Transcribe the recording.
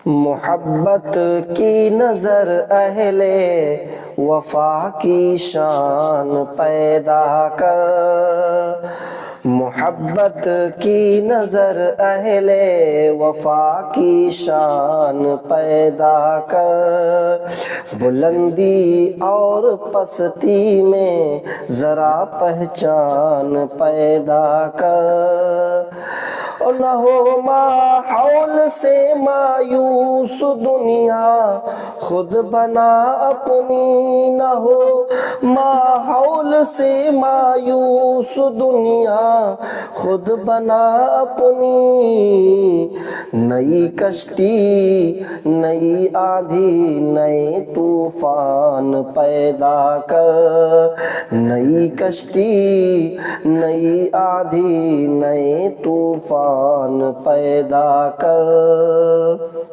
محبت کی نظر اہل وفا کی شان پیدا کر، محبت کی نظر اہل وفا کی شان پیدا کر، بلندی اور پستی میں ذرا پہچان پیدا کر، اور نہ ہو ماحول سے مایوس دنیا خود بنا اپنی، نہ ہو ماحول سے مایوس دنیا خود بنا اپنی، نئی کشتی نئی آندھی نئے طوفان پیدا کر، نئی کشتی نئی آندھی نئے طوفان پیدا کر۔